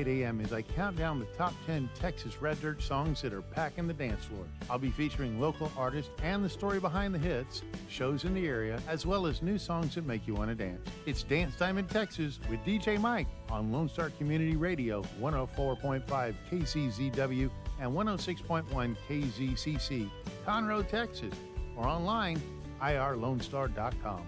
a.m. as I count down the top 10 Texas Red Dirt songs that are packing the dance floor. I'll be featuring local artists and the story behind the hits, shows in the area, as well as new songs that make you want to dance. It's Dance Time in Texas with DJ Mike on Lone Star Community Radio, 104.5 KCZW and 106.1 KZCC, Conroe, Texas, or online, irlonestar.com.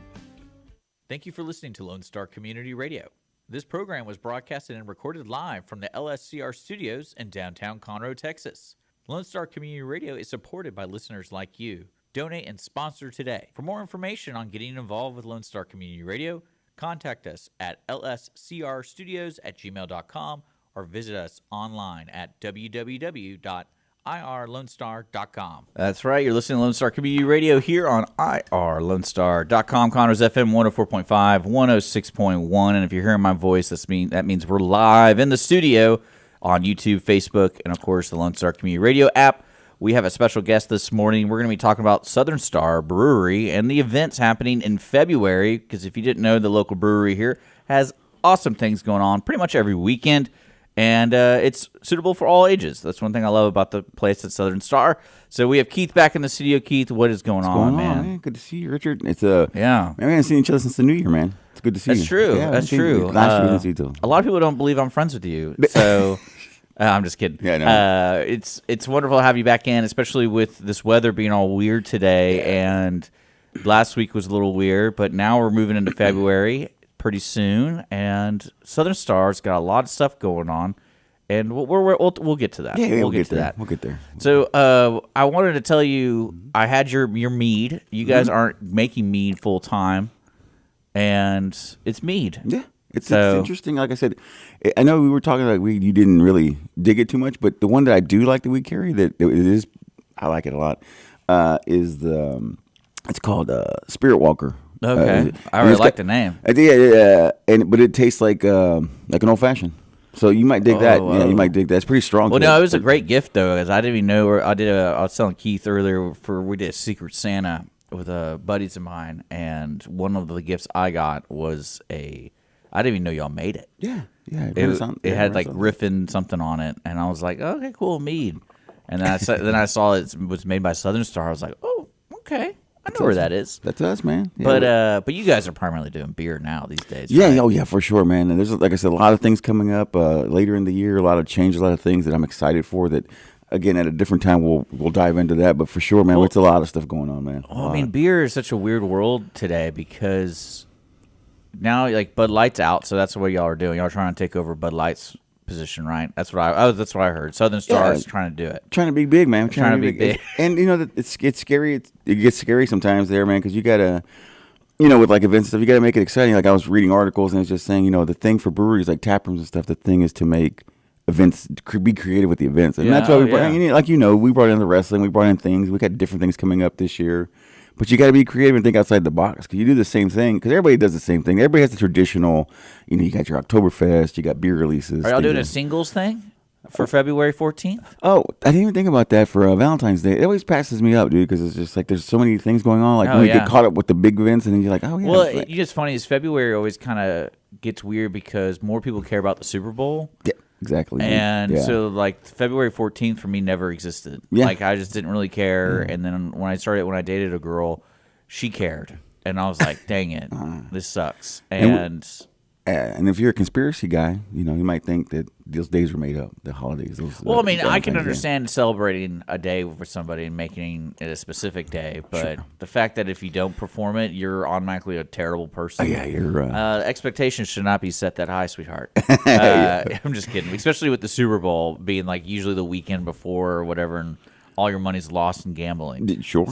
Thank you for listening to Lone Star Community Radio. This program was broadcasted and recorded live from the LSCR studios in downtown Conroe, Texas. Lone Star Community Radio is supported by listeners like you. Donate and sponsor today. For more information on getting involved with Lone Star Community Radio, contact us at lscrstudios@gmail.com or visit us online at www.irlonestar.com. That's right. You're listening to Lone Star Community Radio here on irlonestar.com. Conroe's FM 104.5, 106.1. And if you're hearing my voice, that means we're live in the studio on YouTube, Facebook, and, of course, the Lone Star Community Radio app. We have a special guest this morning. We're going to be talking about Southern Star Brewery and the events happening in February, because if you didn't know, the local brewery here has awesome things going on pretty much every weekend. And it's suitable for all ages. That's one thing I love about the place at Southern Star. So we have Keith back in the studio. Keith, what is going on, man? Good to see you, Richard. Yeah. Man, we haven't seen each other since the New Year, man. It's good to see you. That's true. Yeah, That's true. Last year we didn't see you. A lot of people don't believe I'm friends with you. So I'm just kidding. Yeah, no. It's wonderful to have you back in, especially with this weather being all weird today. Yeah. And last week was a little weird, but now we're moving into February pretty soon, and Southern Star's got a lot of stuff going on, and we'll get to that. Yeah, we'll get to that. We'll get there. So I wanted to tell you, I had your mead. You guys aren't making mead full time, and it's mead. Yeah, it's interesting. Like I said, I know we were talking like you didn't really dig it too much, but the one that I do like that we carry I like it a lot. Is it's called Spirit Walker. Okay, I really like the name. But it tastes like an old fashioned. So you might dig that. Yeah, you might dig that. It's pretty strong. Well, no, it was a great gift though, because I didn't even know. I was telling Keith earlier we did a Secret Santa with buddies of mine, and one of the gifts I got was I didn't even know y'all made it. Yeah. It had like riffing something on it, and I was like, okay, cool, mead. And then I saw it was made by Southern Star. I was like, oh, okay. I know where that is. That's us, man. Yeah, but you guys are primarily doing beer now these days. Yeah, right? Oh yeah, for sure, man. And there's, like I said, a lot of things coming up later in the year. A lot of changes, a lot of things that I'm excited for. That again, at a different time, we'll dive into that. But for sure, man, it's a lot of stuff going on, man. Well, I mean, beer is such a weird world today because now like Bud Light's out, so that's what y'all are doing. Y'all are trying to take over Bud Light's position, right? That's what I heard. Southern Star is trying to do it. Trying to be big, man. Trying to be big. And you know, it's scary. It gets scary sometimes there, man, because you gotta, with like events and stuff, you gotta make it exciting. Like I was reading articles and it's just saying, the thing for breweries like tap rooms and stuff, the thing is to make events, be creative with the events, and that's why we brought. We brought in the wrestling, we brought in things. We got different things coming up this year. But you got to be creative and think outside the box, because you do the same thing. Because everybody does the same thing. Everybody has the traditional, you got your Oktoberfest, you got beer releases. Are y'all doing a singles thing for February 14th? Oh, I didn't even think about that for Valentine's Day. It always passes me up, dude, because it's just like there's so many things going on. Like when you get caught up with the big events, and then you're like, oh, yeah. Well, it's just funny is February always kind of gets weird because more people care about the Super Bowl. Yeah. Exactly. And so, like, February 14th for me never existed. Yeah. Like, I just didn't really care. And then when I dated a girl, she cared. And I was like, dang it, this sucks. And if you're a conspiracy guy, you might think that those days were made up, the holidays. I can understand celebrating a day for somebody and making it a specific day. But the fact that if you don't perform it, you're automatically a terrible person. You're expectations should not be set that high, sweetheart. I'm just kidding. Especially with the Super Bowl being like usually the weekend before or whatever, and all your money's lost in gambling. Sure.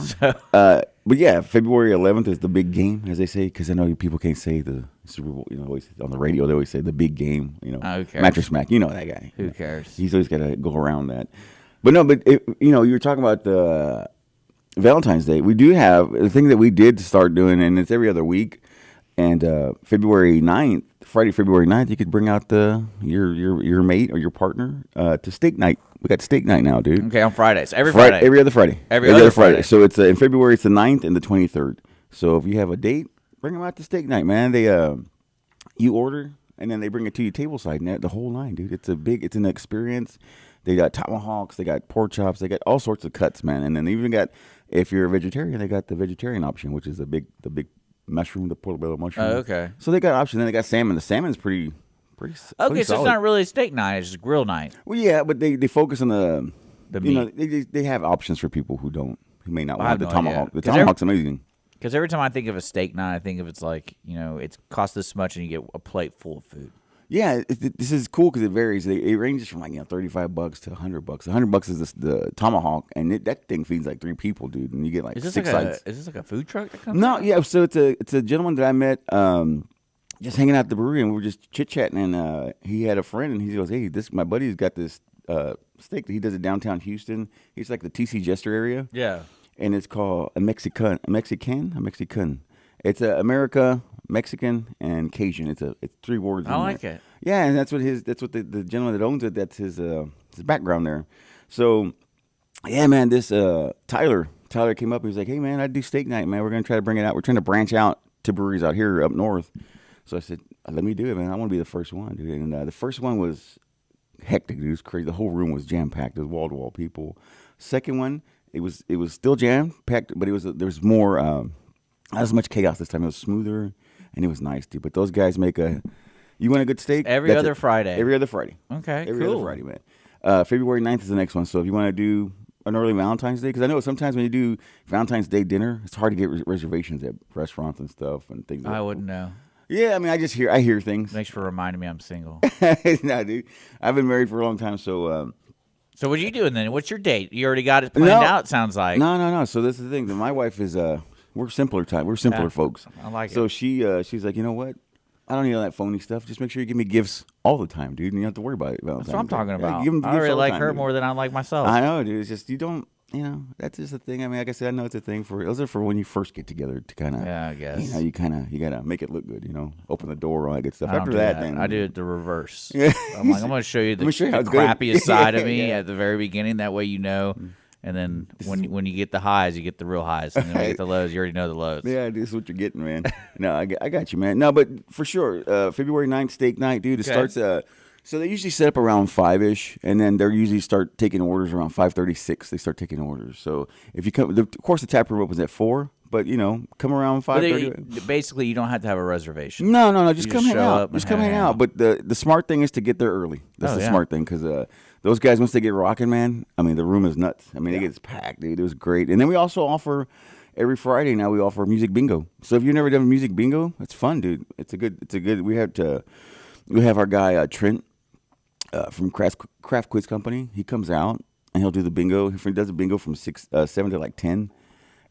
But yeah, February 11th is the big game, as they say, because I know people can't say the Super Bowl. Always on the radio they always say the big game. Who cares? Mattress Mac, that guy. Who cares? He's always got to go around that. But no, you were talking about the Valentine's Day. We do have the thing that we did start doing, and it's every other week. And Friday, February 9th, you could bring out your mate or your partner to steak night. We got steak night now, dude. Okay, on Fridays. Every Friday. Every other Friday. Every other Friday. So it's in February, it's the 9th and the 23rd. So if you have a date, bring them out to steak night, man. You order, and then they bring it to you tableside, and the whole line, dude. It's an experience. They got tomahawks, they got pork chops, they got all sorts of cuts, man. And then they even got, if you're a vegetarian, they got the vegetarian option, which is the big mushroom, the portobello mushroom. Oh, okay. So they got options. Then they got salmon. The salmon's pretty Okay, so solid. it's not really a steak night; it's just grill night. Well, yeah, but they focus on the meat. They have options for people who may not want the no tomahawk. idea. The tomahawk's amazing. Because every time I think of a steak night, I think of it's like, it costs this much and you get a plate full of food. Yeah, this is cool because it varies. It ranges from like $35 to $100. $100 is the tomahawk, and that thing feeds like 3 people, dude. And you get like 6 sides. Is this like a food truck that comes? No, out? yeah. So it's a gentleman that I met just hanging out at the brewery, and we were just chit chatting. And he had a friend, and he goes, "Hey, my buddy's got this steak that he does in downtown Houston. He's like the TC Jester area. Yeah, and it's called a Mexican. It's America, Mexican, and Cajun. It's 3 words. I like it. Yeah, and that's what the gentleman that owns it. That's his background there. So, yeah, man, this Tyler came up. He was like, "Hey, man, I do steak night, man. We're gonna try to bring it out. We're trying to branch out to breweries out here up north." So I said, "Let me do it, man. I want to be the first one, dude." And the first one was hectic. Dude. It was crazy. The whole room was jam packed. There was wall to wall people. Second one, it was still jam packed, but there was more. Not as much chaos this time. It was smoother, and it was nice, dude. But those guys make you want a good steak? Every other Friday. Every other Friday. Okay, Every cool. other Friday, man. February 9th is the next one. So if you want to do an early Valentine's Day, because I know sometimes when you do Valentine's Day dinner, it's hard to get reservations at restaurants and stuff and things. I wouldn't know. Yeah, I mean, I hear things. Thanks for reminding me I'm single. Nah, dude. I've been married for a long time, so... So what are you doing then? What's your date? You already got it planned out, sounds like. No. So this is the thing. My wife is... We're simpler folks. I like it. So she's like, you know what? I don't need all that phony stuff. Just make sure you give me gifts all the time, dude. And you don't have to worry about it. That's what I'm talking about. Give them I really like time, her dude. more than I like myself. I know, dude. It's just you don't. That's just a thing. I mean, like I said, I know it's a thing those are for when you first get together to kind of. Yeah, I guess. You gotta make it look good. Open the door, all that good stuff. I don't After do that, then I do it the reverse. Yeah. I'm like, I'm going to show you the how it's crappiest good. side of me Yeah. at the very beginning. That way you know. And then when you get the highs, you get the real highs. And then when you get the lows, you already know the lows. Yeah, this is what you're getting, man. No, I got you, man. No, but for sure, February 9th, steak night, dude. It starts. So they usually set up around 5-ish, and then they usually start taking orders around 5:36. They start taking orders. So if you come, of course, the tap room opens at 4. But come around 5:30. Basically, you don't have to have a reservation. No. Just come hang out. Just come hang out. But the smart thing is to get there early. That's the smart thing because those guys once they get rocking, man. I mean, the room is nuts. I mean, it gets packed, dude. It was great. And then we also offer every Friday now. We offer music bingo. So if you've never done music bingo, it's fun, dude. It's a good. We have our guy Trent from Craft Quiz Company. He comes out and he'll do the bingo. He does the bingo from 7 to like 10.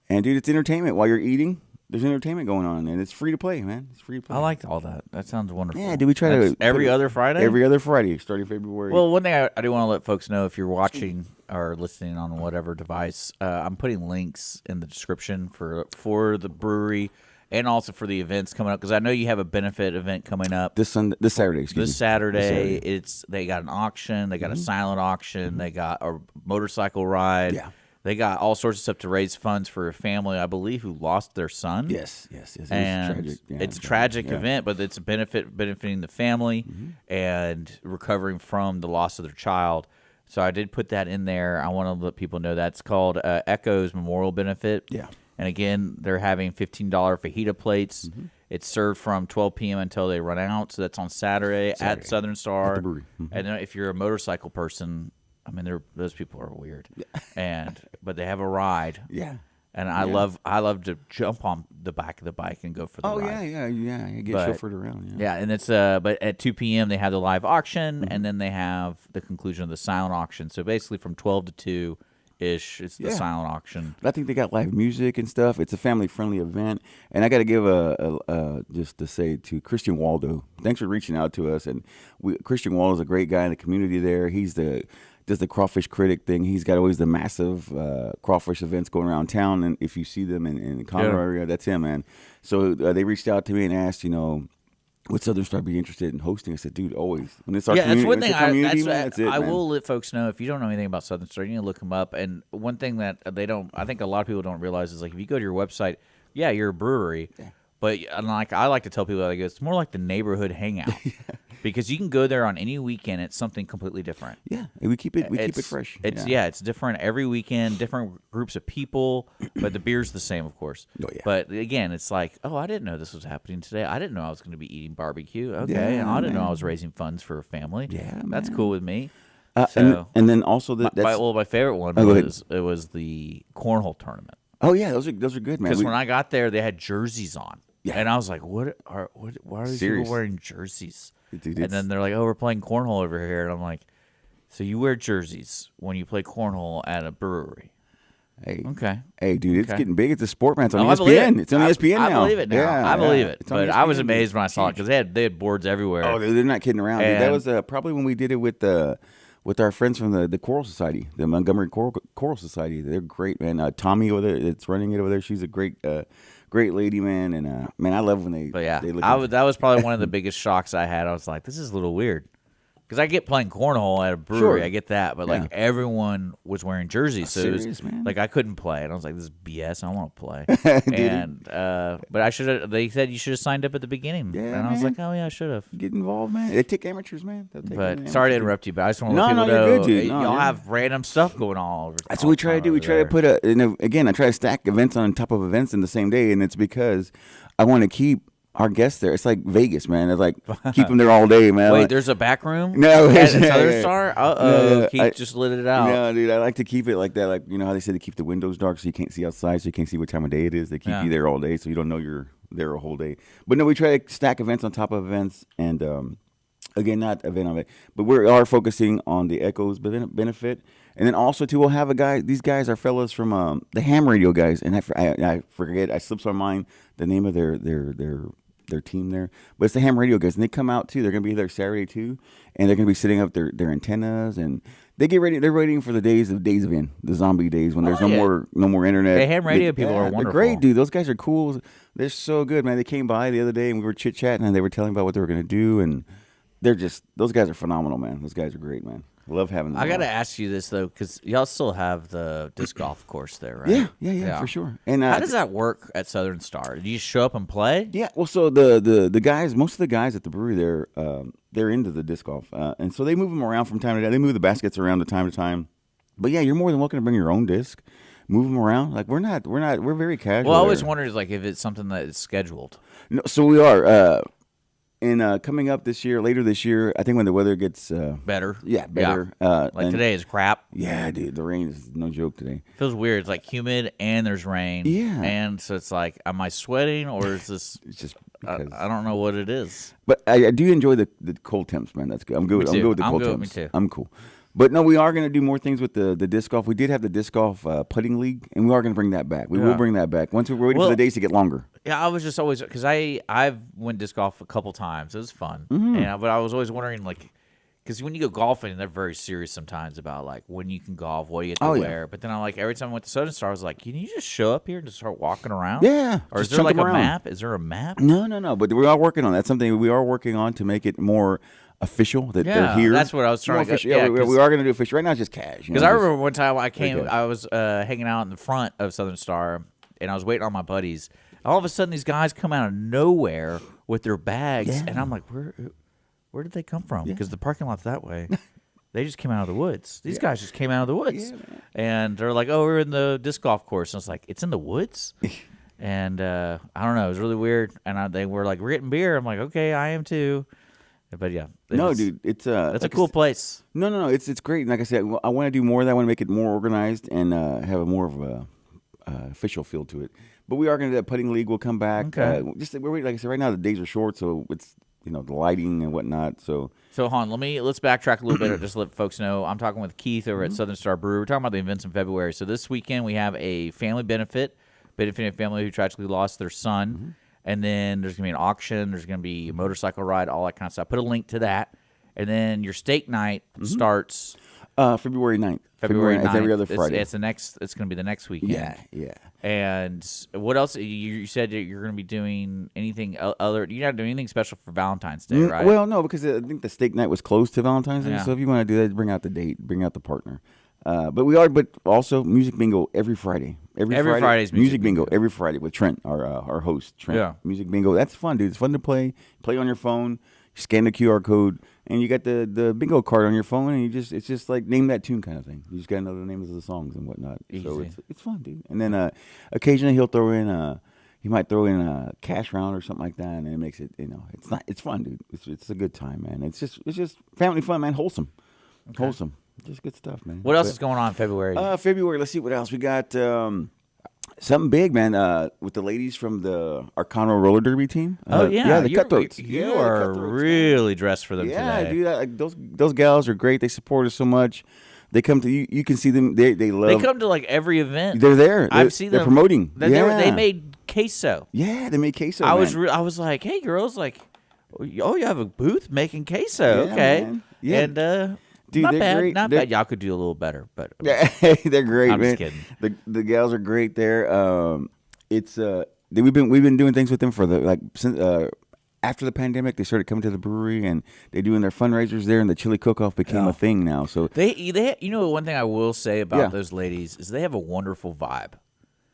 And dude, it's entertainment while you're eating. There's entertainment going on, and it's free to play, man. It's free to play. I like all that. That sounds wonderful. Yeah, dude, we try to every other Friday. Every other Friday, starting February. Well, one thing I do want to let folks know, if you're watching or listening on whatever device, I'm putting links in the description for the brewery and also for the events coming up, because I know you have a benefit event coming up this Saturday. This Saturday. They got an auction. They got a silent auction. They got a motorcycle ride. Yeah. They got all sorts of stuff to raise funds for a family, I believe, who lost their son. Yes. And it's a tragic event, but it's benefiting the family and recovering from the loss of their child. So I did put that in there. I want to let people know that's called Echo's Memorial Benefit. Yeah. And again, they're having $15 fajita plates. It's served from 12 p.m. until they run out. So that's on Saturday. At Southern Star. At the brewery. And if you're a motorcycle person, I mean, those people are weird, but they have a ride. Yeah, and I love to jump on the back of the bike and go for the ride. Yeah. You get chauffeured around. Yeah, and it's but at 2 p.m. they have the live auction, and then they have the conclusion of the silent auction. So basically, from 12 to 2 ish, it's the silent auction. I think they got live music and stuff. It's a family friendly event, and I got to give just to say to Christian Waldo, thanks for reaching out to us. And Christian Waldo is a great guy in the community there. He's does the crawfish critic thing. He's got always the massive crawfish events going around town, and if you see them in the Conroe area, that's him, man. So they reached out to me and asked, would Southern Star be interested in hosting? I said, dude, always. When it's our community, that's it, I man. will let folks know, if you don't know anything about Southern Star, you need to look them up. And one thing that I think a lot of people don't realize is, like, if you go to your website, you're a brewery, But like I like to tell people, like, it's more like the neighborhood hangout because you can go there on any weekend. It's something completely different. Yeah, we keep it fresh. It's different every weekend, different groups of people, but the beer's the same, of course. Oh, yeah. But again, it's like, oh, I didn't know this was happening today. I didn't know I was going to be eating barbecue. Okay, Yeah, and I didn't know man. I was raising funds for a family. Yeah, that's man. cool with me. And then also my favorite one go ahead. was the cornhole tournament. Oh yeah, those are good, man. Because when I got there, they had jerseys on. Yeah. And I was like, why are these Serious. people wearing jerseys? Dude, and then they're like, oh, we're playing cornhole over here. And I'm like, so you wear jerseys when you play cornhole at a brewery? Hey, Okay. Hey, dude, it's getting big. It's a sport, man. It's on I believe ESPN. it. It's on ESPN now. I believe it now. Yeah, I believe it. It's on But I was ESPN, amazed dude. when I saw it because they had boards everywhere. Oh, they're not kidding around. Dude. That And- was probably when we did it with our friends from the Choral Society, the Montgomery Choral Society. They're great, man. Tommy over there, that's running it over there. She's a great lady, man. And man, I love when they. But yeah, they look that was probably one of the biggest shocks I had. I was like, this is a little weird. Because I get playing cornhole at a brewery, Sure. I get that, but like everyone was wearing jerseys, so it was serious, man? like I couldn't play, and I was like, "This is BS. I don't want to play." Did and but I should have. They said you should have signed up at the beginning, Yeah, and I was man. like, "Oh yeah, I should have." get involved, man. They take amateurs, man. They'll take But amateurs. sorry to interrupt you, but I just want to No, let people no, you're know good, dude. No, y'all yeah. have random stuff going on all over. That's what we try to do. We try to put again. I try to stack events on top of events in the same day, and it's because I want to keep our guests there. It's like Vegas, man. It's like keep them there all day, man. Wait, Like, there's a back room? No, at yeah, Southern yeah. Star. No, Keith just lit it out. No, dude, I like to keep it like that. Like, you know how they say to keep the windows dark so you can't see outside, so you can't see what time of day it is. They keep you there all day, so you don't know you're there a whole day. But no, we try to stack events on top of events, and again, not event on it, but we are focusing on the Echoes benefit, and then also too, we'll have a guy. These guys are fellas from the Ham Radio guys, and I forget, I slips my mind the name of their team there, but it's the Ham Radio guys, and they come out too. They're gonna be there Saturday too, and they're gonna be setting up their antennas, and they get ready. They're waiting for the days of end, the zombie days when there's no more internet. Hey, Ham Radio people are wonderful. They're great, dude. Those guys are cool. They're so good, man. They came by the other day and we were chit chatting, and they were telling about what they were gonna do, and those guys are phenomenal, man. Those guys are great, man. Love having them. I got to on. ask you this though, because y'all still have the disc golf course there, right? Yeah, for sure. And how does that work at Southern Star? Do you just show up and play? Yeah, well, so the guys, most of the guys at the brewery there, they're into the disc golf, and so they move them around from time to time. They move the baskets around from time to time. But yeah, you're more than welcome to bring your own disc, move them around. Like we're very casual. Well, I always there. wondered like if it's something that is scheduled. No, so we are. And coming up later this year, I think when the weather gets Better. yeah, better. Like today is crap. Yeah, dude, the rain is no joke today. Feels weird. It's like humid and there's rain. Yeah. And so it's like, am I sweating or is this? It's just I because. don't know what it is. But I do enjoy the cold temps, man. That's good. I'm good. Me I'm too. good with the I'm cold good. temps. Me too. I'm cool. But no, we are going to do more things with the disc golf. We did have the disc golf putting league, and we are going to bring that back. We will bring that back once we're waiting for the days to get longer. Yeah, I was just always because I've went disc golf a couple times. It was fun, but I was always wondering like because when you go golfing, they're very serious sometimes about like when you can golf, what you get to wear. But then I like every time I went to Southern Star, I was like, can you just show up here and just start walking around? Yeah, or is just there chunk like them a around. map? Is there a map? No. But we are working on that. That's something we are working on to make it more official that they're here. That's what I was trying More to get. official. Yeah, we are going to do official. Right now, it's just cash. Because I remember one time Okay. I was hanging out in the front of Southern Star, and I was waiting on my buddies. All of a sudden, these guys come out of nowhere with their bags, and I'm like, where did they come from? Because the parking lot's that way. They just came out of the woods. These guys just came out of the woods. And they're like, oh, we're in the disc golf course. And I was like, it's in the woods? And I don't know. It was really weird. And they were like, we're getting beer. I'm like, okay, I am too. But yeah. Dude, it's that's like a cool place. No, it's great. And like I said, I want to do more of that. I want to make it more organized and have a more of a official feel to it. But we are going to do that putting league. Will come back. Okay. Like I said, right now the days are short, so it's the lighting and whatnot. So Han, let's backtrack a little bit just to let folks know. I'm talking with Keith over at Southern Star Brewery. We're talking about the events in February. So this weekend we have a family benefit, benefiting a family who tragically lost their son. And then there's going to be an auction. There's going to be a motorcycle ride, all that kind of stuff. Put a link to that. And then your steak night starts February 9th. February 9th. It's every other Friday. It's going to be the next weekend. Yeah. And what else? You said that you're going to be doing anything other. You're not doing anything special for Valentine's Day, right? Well, no, because I think the steak night was close to Valentine's Day. Yeah. So if you want to do that, bring out the date, bring out the partner. But also music bingo every Friday. Every Friday's music bingo. Every Friday with Trent, our host, Trent. Yeah. Music bingo. That's fun, dude. It's fun to play. Play on your phone. You scan the QR code, and you got the bingo card on your phone, and it's just like name that tune kind of thing. You just got to know the names of the songs and whatnot. Easy. So it's fun, dude. And then occasionally he'll throw in he might throw in a cash round or something like that, and it makes it, it's fun, dude. It's a good time, man. It's just family fun, man. Wholesome. Just good stuff, man. What else is going on in February? February, let's see what else. We got something big, man, with the ladies from the Arcano roller derby team. The Cutthroats. You are really dressed for them today. Yeah, dude. Those gals are great. They support us so much. They come to you. You can see them. They love. They come to like every event. They're there. I've seen them. They're promoting. They made queso. Yeah, they made queso. I was like, hey girls, like, oh, you have a booth making queso, Yeah, okay? man. Yeah. And dude, not they're bad, great. not bad. Y'all could do a little better, but they're great, I'm man. just kidding. The gals are great there. We've been doing things with them for since after the pandemic. They started coming to the brewery, and they're doing their fundraisers there, and the chili cook-off became a thing now. So they one thing I will say about those ladies is they have a wonderful vibe.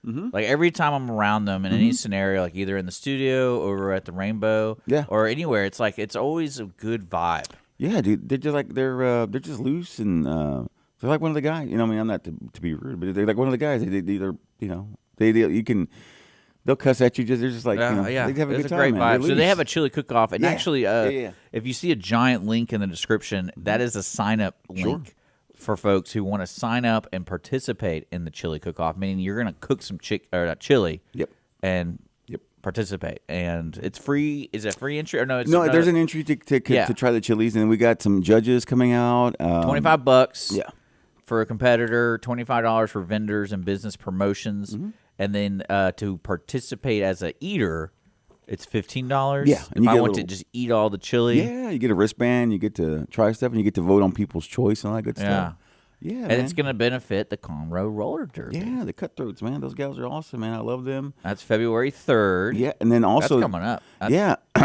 Mm-hmm. Like every time I'm around them in any scenario, like either in the studio or at the Rainbow, or anywhere, it's like it's always a good vibe. Yeah, dude, they're just like they're just loose, and they're like one of the guys. I'm not to be rude, but they're like one of the guys. They'll cuss at you. They're just like, they have a good time. Great man. vibe. So they have a chili cook-off, and actually, if you see a giant link in the description, that is a sign-up link for folks who want to sign up and participate in the chili cook-off. Meaning you're going to cook some chili, and participate, and it's free. Is it free entry or no? There's an entry to try the chilies, and we got some judges coming out. $25. Yeah. For a competitor, $25 for vendors and business promotions. Mm-hmm. And then to participate as a eater, it's $15. Yeah. If I want to just eat all the chili. Yeah, you get a wristband, you get to try stuff, and you get to vote on people's choice and all that good stuff. Yeah, and it's going to benefit the Conroe Roller Derby. Yeah, the Cutthroats, man. Those gals are awesome, man. I love them. That's February 3rd. Yeah, and then also... That's coming up.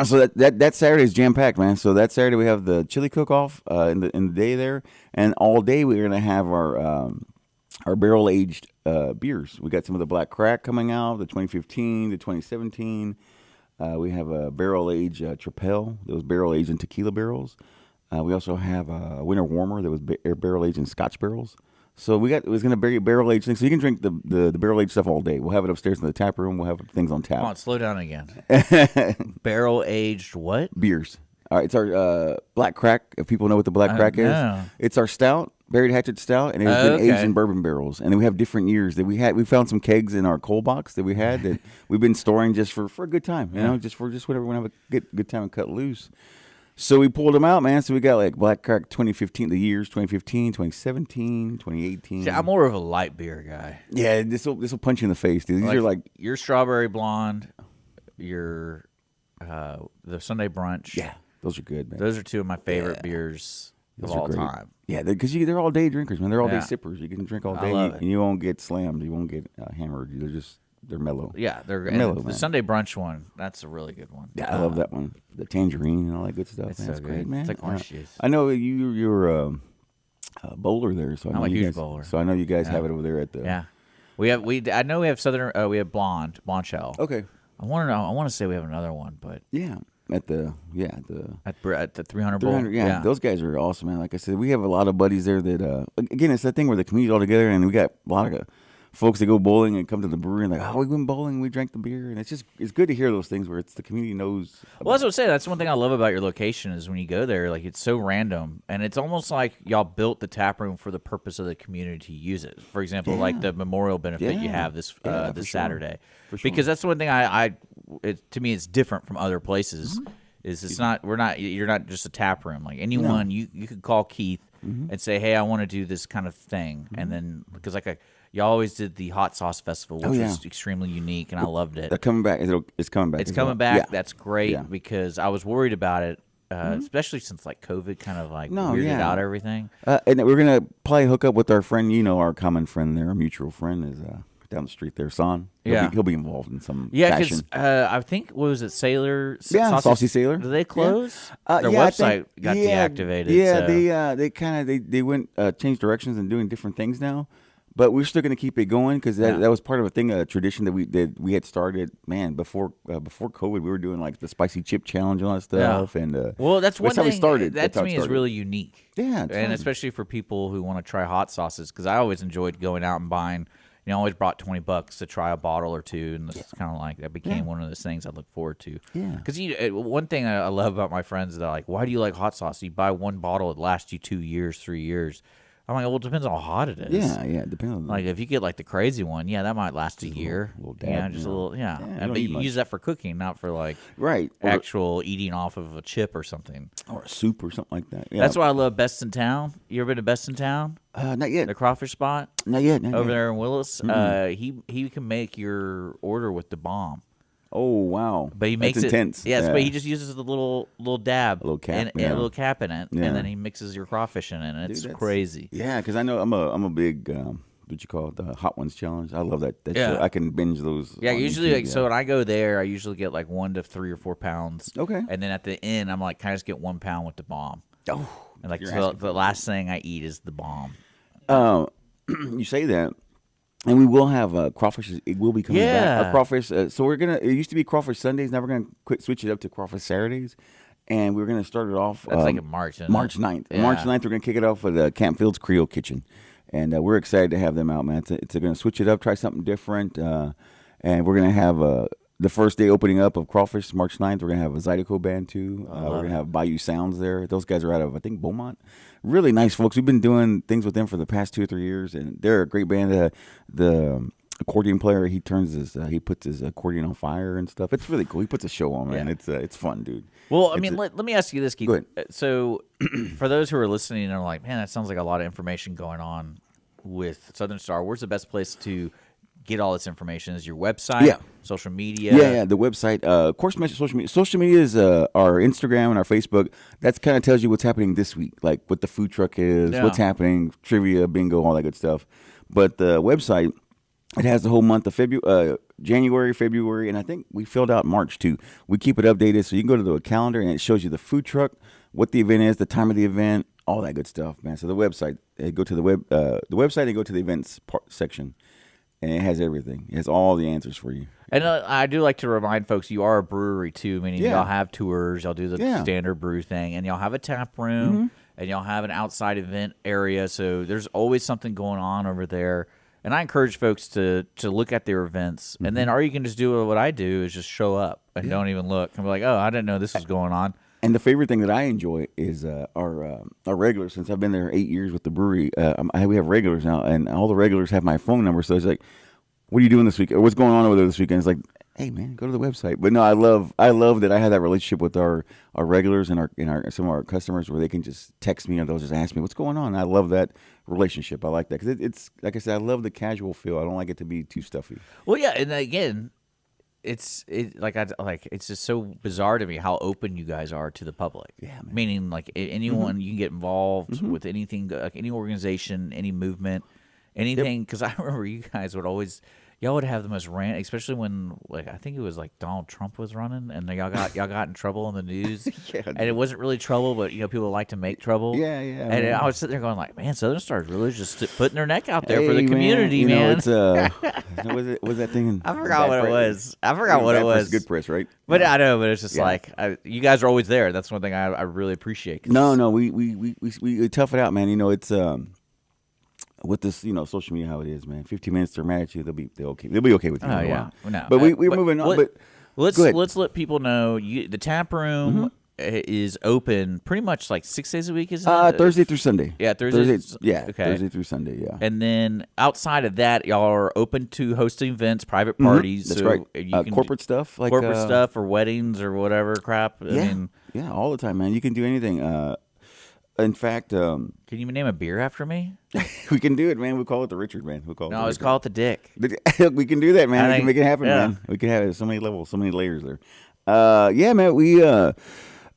So that Saturday is jam-packed, man. So that Saturday we have the chili cook-off in the day there, and all day we're going to have our barrel-aged beers. We got some of the Black Crack coming out, the 2015, the 2017. We have a barrel-aged Trapel. Those barrel-aged in tequila barrels. We also have a Winter Warmer that was barrel-aged in Scotch barrels. So it was going to be barrel-aged things. So you can drink the barrel-aged stuff all day. We'll have it upstairs in the tap room. We'll have things on tap. Come on, slow down again. Barrel-aged what? Beers. All right, it's our Black Crack, if people know what the Black Crack is. It's our stout, Buried Hatchet Stout, and it's been aged in bourbon barrels. And then we have different years that we found some kegs in our cold box that we had that we've been storing just for a good time, just whatever we want to have a good time and cut loose. So we pulled them out, man. So we got like Black Crack 2015, the years 2015, 2017, 2018. See, I'm more of a light beer guy. Yeah, this will punch you in the face, dude. These are like your strawberry blonde, your the Sunday brunch. Yeah, those are good, man. Those are two of my favorite beers of all time. Yeah, because they're all day drinkers, man. They're all day sippers. You can drink all day, and you won't get slammed. You won't get hammered. They're mellow. Yeah, they're mellow. The Sunday brunch one, that's a really good one. Yeah, I love that one. The tangerine and all that good stuff. It's man. so That's good. great, man. It's like orange juice. I know you're a bowler there, so I know I'm a you huge guys, bowler. So I know you guys have it over there at the. Yeah, I know we have Southern. We have blonde shell. Okay. I want to say we have another one, but at the 300 bowl. Yeah, those guys are awesome, man. Like I said, we have a lot of buddies there that again, it's that thing where the community's all together, and we got a lot of folks that go bowling and come to the brewery and like, we went bowling, we drank the beer, and it's good to hear those things where it's the community knows. Well, that's what I'm saying. That's one thing I love about your location is when you go there, like it's so random, and it's almost like y'all built the tap room for the purpose of the community to use it. For example, like the memorial benefit you have this Saturday, because that's one thing to me it's different from other places. Is you're not just a tap room. Like anyone, you could call Keith and say, hey, I want to do this kind of thing, and then because y'all always did the hot sauce festival, which was extremely unique, and I loved it. It's coming back. It's coming back. It's coming back. Yeah. That's great because I was worried about it, especially since like COVID kind of like weirded out everything. And we're gonna probably hook up with our friend, our common friend there, our mutual friend is down the street there, Son. He'll be involved in some fashion. Because I think what was it, Sailor? Saucy Sailor. Did they close? Their website got deactivated. Yeah, so. They went changed directions and doing different things now. But we're still going to keep it going because that was part of a tradition that we had started. Man, before COVID, we were doing like the spicy chip challenge and all that stuff. And well, that's one how thing we started. That to me is really unique. Yeah, and especially for people who want to try hot sauces, because I always enjoyed going out and buying. You know, I always brought $20 to try a bottle or two, and it's kind of like that became one of those things I look forward to. Yeah. Because one thing I love about my friends is they're like, "Why do you like hot sauce? You buy one bottle, it lasts you 2 years, 3 years." I'm like, well, it depends on how hot it is. Yeah, it depends on like if you get like the crazy one, that might last a year. A little dab, just a little, but you use that for cooking, not for like or actual eating off of a chip or something. Or a soup or something like that. Yeah. That's why I love Best in Town. You ever been to Best in Town? Not yet. The crawfish spot? Not yet. Over there in Willis. He can make your order with the bomb. Oh wow! But he makes That's intense. Yes, but he just uses the little dab, a little cap, and a little cap in it, and then he mixes your crawfish in it, and it's crazy. Yeah, because I know I'm a big what you call it, the Hot Ones challenge. I love that. Show. I can binge those. Yeah, usually so when I go there, I usually get like 1 to 3 or 4 pounds. Okay, and then at the end, I'm like, can I just get 1 pound with the bomb? Oh, and like the last thing I eat is the bomb. You say that. And we will have crawfish. It will be coming back. Crawfish. So we're gonna. It used to be crawfish Sundays. Now we're gonna switch it up to crawfish Saturdays, and we're gonna start it off. That's like in March. March 9th. Yeah. March 9th, we're gonna kick it off with Camp Field's Creole Kitchen, and we're excited to have them out, man. It's gonna switch it up, try something different, and we're gonna have the first day opening up of crawfish, March 9th. We're gonna have a Zydeco band too. We're gonna have Bayou Sounds there. Those guys are out of I think Beaumont. Really nice folks. We've been doing things with them for the past 2 or 3 years, and they're a great band. The accordion player, he puts his accordion on fire and stuff. It's really cool. He puts a show on, man. It's fun, dude. Well, I mean, let me ask you this, Keith. Go ahead. So, for those who are listening and are like, man, that sounds like a lot of information going on with Southern Star. Where's the best place to get all this information? Is your website, social media? Yeah, the website. Of course, mention social media. Social media is our Instagram and our Facebook. That kind of tells you what's happening this week, like what the food truck is, what's happening, trivia, bingo, all that good stuff. But the website, it has the whole month of January, February, and I think we filled out March too. We keep it updated, so you can go to the calendar and it shows you the food truck, what the event is, the time of the event, all that good stuff, man. So the website, go to the website and go to the events section. And it has everything. It has all the answers for you. And I do like to remind folks, you are a brewery too, meaning y'all have tours, y'all do the standard brew thing, and y'all have a tap room, and y'all have an outside event area. So there's always something going on over there. And I encourage folks to look at their events, and then, or you can just do what I do is just show up and don't even look and be like, oh, I didn't know this was going on. And the favorite thing that I enjoy is our regulars. Since I've been there 8 years with the brewery, we have regulars now, and all the regulars have my phone number. So it's like, what are you doing this week? Or what's going on over there this weekend? It's like, hey man, go to the website. But no, I love that I have that relationship with our regulars and some of our customers where they can just text me or they'll just ask me what's going on. I love that relationship. I like that because it's like I said, I love the casual feel. I don't like it to be too stuffy. Well, yeah, and again, it's just so bizarre to me how open you guys are to the public. Yeah, man. Meaning like anyone you can get involved with anything, like any organization, any movement, anything. Because I remember you guys would always. Y'all would have the most rant, especially when, like, I think it was like Donald Trump was running, and y'all got in trouble in the news. And it wasn't really trouble, but people like to make trouble. Yeah. And I was sitting there going like, man, Southern Star is really just putting their neck out there for the community, man. It's was that thing? I forgot what it was. I forgot what it was. Good press, right? But I know, but it's just like you guys are always there. That's one thing I really appreciate. No, we tough it out, man. It's with this, social media, how it is, man. 15 minutes they're mad at you, they'll be okay with you. Oh yeah, no, but we're moving on. But let's let people know the tap room is open pretty much like 6 days a week, isn't it? Thursday through Sunday. Yeah, Thursday. Yeah, okay. Thursday through Sunday. Yeah. And then outside of that, y'all are open to hosting events, private parties. That's so right. You can corporate stuff, like corporate stuff or weddings or whatever crap. I mean, all the time, man. You can do anything. In fact, can you name a beer after me? We can do it, man. We'll call it the Richard, man. Let's call it the Dick. We can do that, man. We can make it happen, man. We can have so many levels, so many layers there. Man. We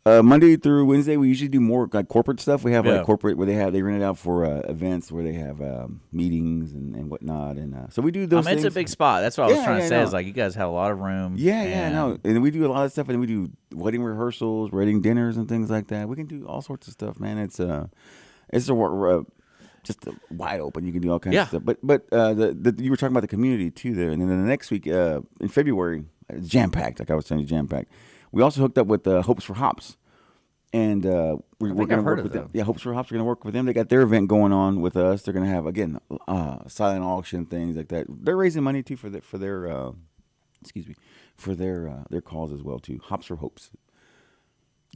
Monday through Wednesday, we usually do more like corporate stuff. We have like corporate where they rent it out for events where they have meetings and whatnot, and so we do those. It's a big spot. That's what I was trying to say. Is like you guys have a lot of room. And we do a lot of stuff, and we do wedding rehearsals, wedding dinners, and things like that. We can do all sorts of stuff, man. It's a just wide open. You can do all kinds of stuff. But you were talking about the community too there, and then the next week in February, jam packed. Like I was telling you, jam packed. We also hooked up with Hopes for Hops, and we're going to work with them. Yeah, Hopes for Hops are going to work with them. They got their event going on with us. They're going to have again silent auction things like that. They're raising money too for their cause as well too. Hops for Hopes.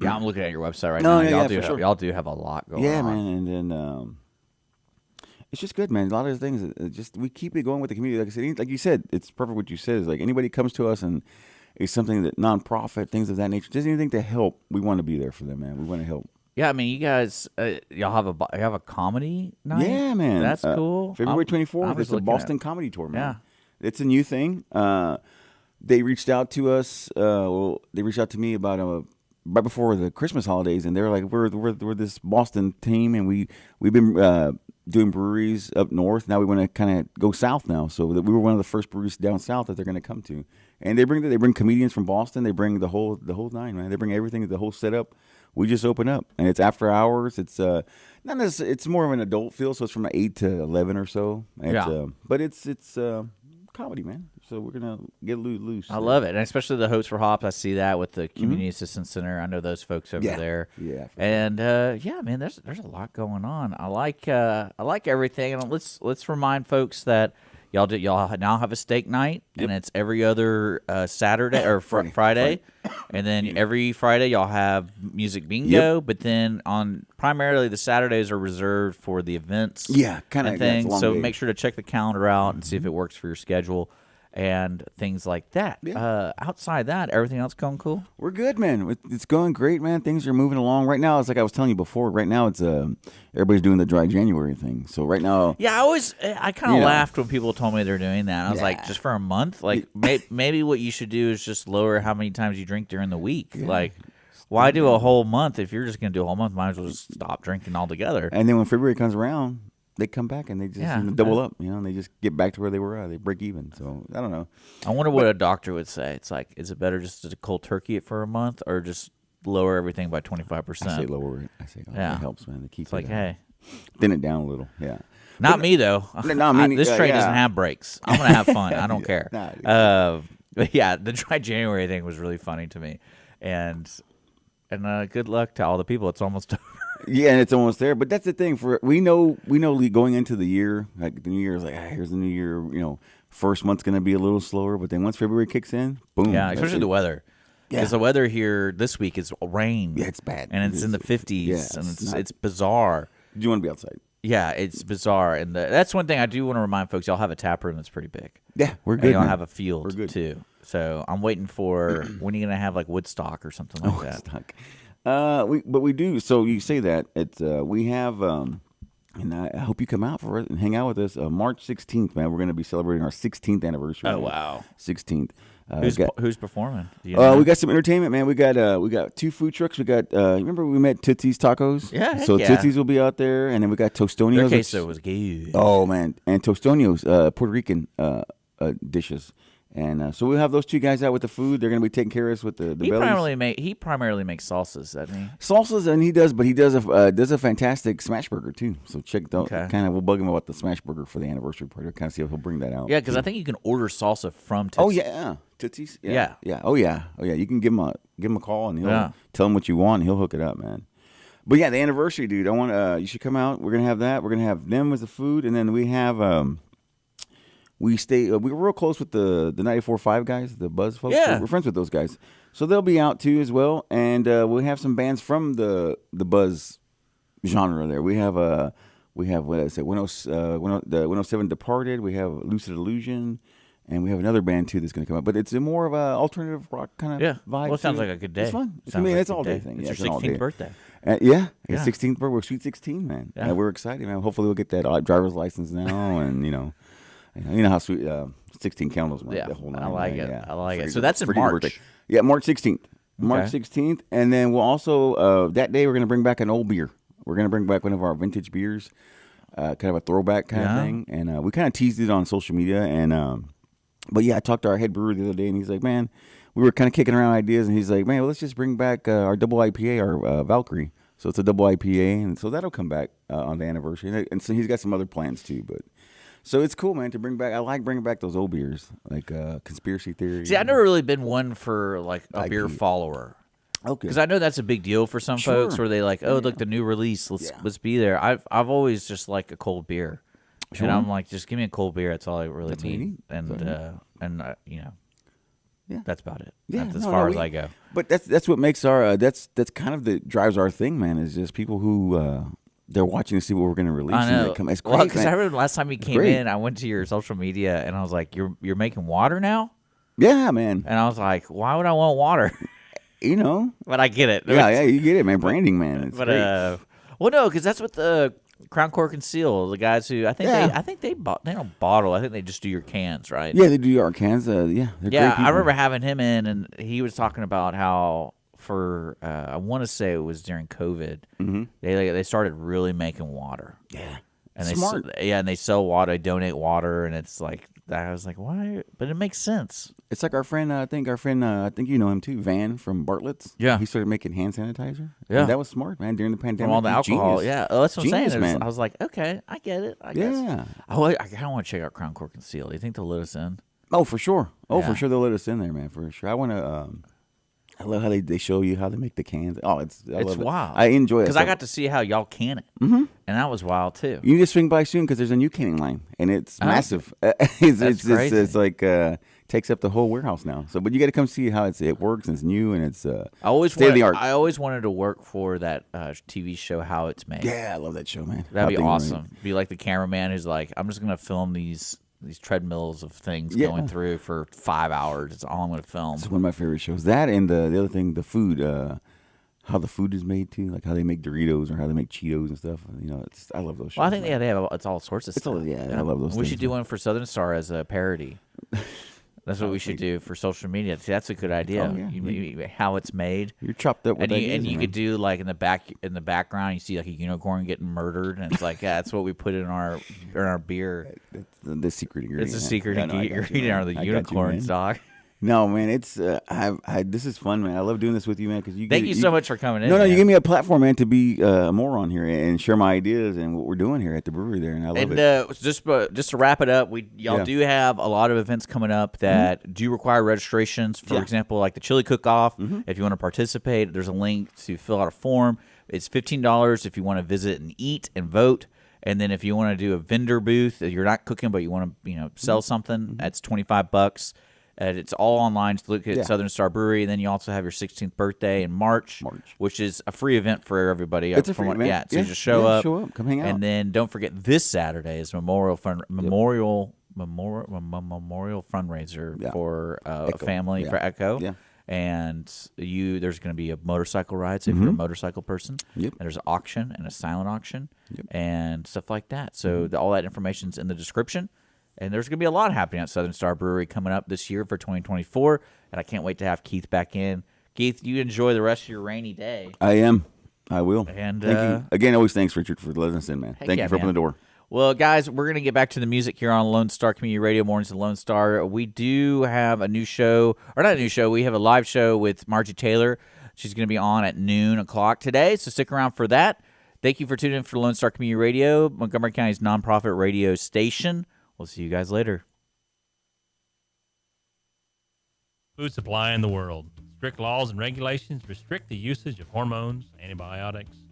Yeah, I'm looking at your website right now. Y'all do have a lot going on. Yeah, man, and then it's just good, man. A lot of the things, just we keep it going with the community. Like I said, like you said, it's perfect what you said. Is like anybody comes to us and it's something that nonprofit, things of that nature, just anything to help, we want to be there for them, man. We want to help. Yeah, I mean, you guys, y'all have a comedy night. Yeah, man, that's cool. February 24th, it's a Boston comedy tour, man. Yeah, it's a new thing. They reached out to us. They reached out to me about right before the Christmas holidays, and they were like, "We're this Boston team, and we've been doing breweries up north. Now we want to kind of go south now. So we were one of the first breweries down south that they're going to come to, and they bring comedians from Boston. They bring the whole nine, man. They bring everything, the whole setup. We just open up, and it's after hours. It's not necessarily, it's more of an adult feel, so it's from 8 to 11 or so. But it's comedy, man. So we're gonna get loose. I love it, and especially the Hosts for Hops. I see that with the Community Assistance Center. I know those folks over there. Yeah, and man, there's a lot going on. I like everything, and let's remind folks that y'all now have a steak night, and it's every other Saturday or Friday, and then every Friday y'all have music bingo. But then on primarily the Saturdays are reserved for the events. Yeah, kind of things. So make sure to check the calendar out and see if it works for your schedule. And things like that. Yeah. Outside that, everything else going cool? We're good, man. It's going great, man. Things are moving along. Right now, it's like I was telling you before. Right now, it's everybody's doing the dry January thing. So right now, yeah, I kind of laughed when people told me they're doing that. I was like, just for a month, like maybe what you should do is just lower how many times you drink during the week. Yeah. Like, why do a whole month if you're just going to do a whole month? Might as well just stop drinking altogether. And then when February comes around, they come back and they just double up, and they just get back to where they were at. They break even. So I don't know. I wonder what a doctor would say. It's like, is it better just to cold turkey it for a month or just lower everything by 25%? I say lower it. I say, it helps, man. To keep it's like, hey, thin it down a little. Yeah. Not me though. This train doesn't have brakes. I'm gonna have fun. I don't care. But yeah, the dry January thing was really funny to me, and good luck to all the people. It's almost over. Yeah, and it's almost there. But that's the thing. We know going into the year, like the new year is like, here's the new year. First month's going to be a little slower, but then once February kicks in, boom. Yeah, especially the weather. Because the weather here this week is rain. Yeah, it's bad. And it's in the 50s, and it's bizarre. Do you want to be outside? Yeah, it's bizarre. And that's one thing I do want to remind folks. Y'all have a tap room that's pretty big. Yeah, we're good. And y'all have a field, too. So I'm waiting for, when are you going to have like Woodstock or something like that? Woodstock. We do. So you say that we have, and I hope you come out for it and hang out with us. March 16th, man. We're going to be celebrating our 16th anniversary. Oh wow, 16th. Who's performing? We got some entertainment, man. We got 2 food trucks. We got remember we met Tootsie's Tacos? Yeah. So Tootsie's will be out there, and then we got Tostonio's. Their queso was good. Oh man, and Tostonio's Puerto Rican dishes. And so we'll have those 2 guys out with the food. They're going to be taking care of us with the bellies. He primarily makes salsas, doesn't he? Salsas, and he does a fantastic smash burger too. So check that. Kind of, we'll bug him about the smash burger for the anniversary party. Kind of see if he'll bring that out. Yeah, because I think you can order salsa from Tootsie's. Oh yeah, Tootsie's. Yeah. Oh yeah. You can give him a call and he'll tell him what you want and he'll hook it up, man. But yeah, the anniversary, dude. I want you should come out. We're gonna have that. We're gonna have them as the food, and then we have we were real close with the 94.5 guys, the Buzz folks. Yeah. We're friends with those guys. So they'll be out too as well. And we'll have some bands from the Buzz genre there. We have what did I say, 107 Departed, we have Lucid Illusion, and we have another band too that's gonna come up. But it's more of a alternative rock kind of vibe. Well, it sounds like a good day. It's fun. It's an all day thing. It's your 16th birthday. 16th birthday. We're sweet 16, man. Yeah. We're excited, man. Hopefully we'll get that driver's license now, and you know how sweet 16 candles, man. Yeah, the whole night, I like it. Yeah. I like it. So that's in March. Birthday. Yeah, March 16th. March 16th, and then we'll also that day we're gonna bring back an old beer. We're gonna bring back one of our vintage beers, kind of a throwback kind of thing, and we kind of teased it on social media. And but yeah, I talked to our head brewer the other day, and he's like, man, we were kind of kicking around ideas, and he's like, man, well, let's just bring back our double IPA, our Valkyrie. So it's a double IPA, and so that'll come back on the anniversary. And so he's got some other plans too. But so it's cool, man, to bring back. I like bringing back those old beers, like Conspiracy Theory. See, I've never really been one for like a beer follower. Okay. Because I know that's a big deal for some folks, where they like, look, the new release. Let's be there. I've always just like a cold beer, and I'm like, just give me a cold beer. That's all I really need. And that's about it. Yeah, that's as far as I go. But that's what makes our that's kind of the drives our thing, man. Is just people who they're watching to see what we're going to release. I know. And it's great, because I remember last time you came in, I went to your social media and I was like, "You're making water now?" Yeah, man. And I was like, "Why would I want water?" But I get it. Yeah, you get it, man. Branding, man. It's but great. well, no, because that's what the Crown Cork and Seal, the guys who I think they don't bottle. I think they just do your cans, right? Yeah, they do our cans. They're great people. I remember having him in, and he was talking about how for I want to say it was during COVID, they started really making water. Yeah, and smart. And they sell water, they donate water, and it's like I was like, why? But it makes sense. It's like our friend. I think you know him too, Van from Bartlett's. Yeah, he started making hand sanitizer. Yeah, and that was smart, man. During the pandemic, from all the alcohol. Genius. Yeah, that's what I'm saying. Man. I was like, okay, I get it. I guess. Yeah. I kind of want to check out Crown Cork and Seal. Do you think they'll let us in? Oh, for sure. For sure they'll let us in there, man. For sure. I want to. I love how they show you how they make the cans. Oh, it's wild. I enjoy it because I got to see how y'all can it, and that was wild too. You need to swing by soon because there's a new canning line and it's massive. It's crazy. It's like takes up the whole warehouse now. So, but you got to come see how it works and it's new and it's state of the art. I always wanted to work for that TV show, How It's Made. Yeah, I love that show, man. That'd be awesome. Be like the cameraman who's like, I'm just gonna film these treadmills of things going through for 5 hours. It's all I'm going to film. It's one of my favorite shows. That and the other thing, the food, how the food is made too, like how they make Doritos or how they make Cheetos and stuff. I love those shows. Well, I think they have it's all sorts of stuff. I love those. We should do one for Southern Star as a parody. That's what we should do for social media. See, that's a good idea. Oh, how it's made. You're chopped up with and you could do like in the background, you see like a unicorn getting murdered, and it's like that's what we put in our beer. It's the secret ingredient. It's a secret ingredient are the unicorns, dog. No, man, it's this is fun, man. I love doing this with you, man. Because thank you so much for coming in. No, you give me a platform, man, to be a moron here and share my ideas and what we're doing here at the brewery there, and I love it. And just to wrap it up, y'all do have a lot of events coming up that do require registrations. For example, like the chili cook-off. If you want to participate, there's a link to fill out a form. It's $15 if you want to visit and eat and vote. And then if you want to do a vendor booth, you're not cooking but you want to sell something, that's $25. It's all online. So look at Southern Star Brewery. And then you also have your 16th birthday in March, which is a free event for everybody. It's a free event. Yeah, so you just show up. Come hang out. And then don't forget this Saturday is memorial fundraiser for a family for Echo. Yeah. And there's going to be a motorcycle ride, so if you're a motorcycle person. Yep. And there's an auction and a silent auction and stuff like that. So all that information's in the description. And there's going to be a lot happening at Southern Star Brewery coming up this year for 2024. And I can't wait to have Keith back in. Keith, you enjoy the rest of your rainy day. I am. I will. And thank you. Again, always thanks, Richard, for letting us in, man. Thank you for opening the door. Well, guys, we're going to get back to the music here on Lone Star Community Radio, Mornings of Lone Star. We do have a new show, or not a new show, we have a live show with Margie Taylor. She's going to be on at noon o'clock today, so stick around for that. Thank you for tuning in for Lone Star Community Radio, Montgomery County's nonprofit radio station. We'll see you guys later. Food supply in the world. Strict laws and regulations restrict the usage of hormones, antibiotics,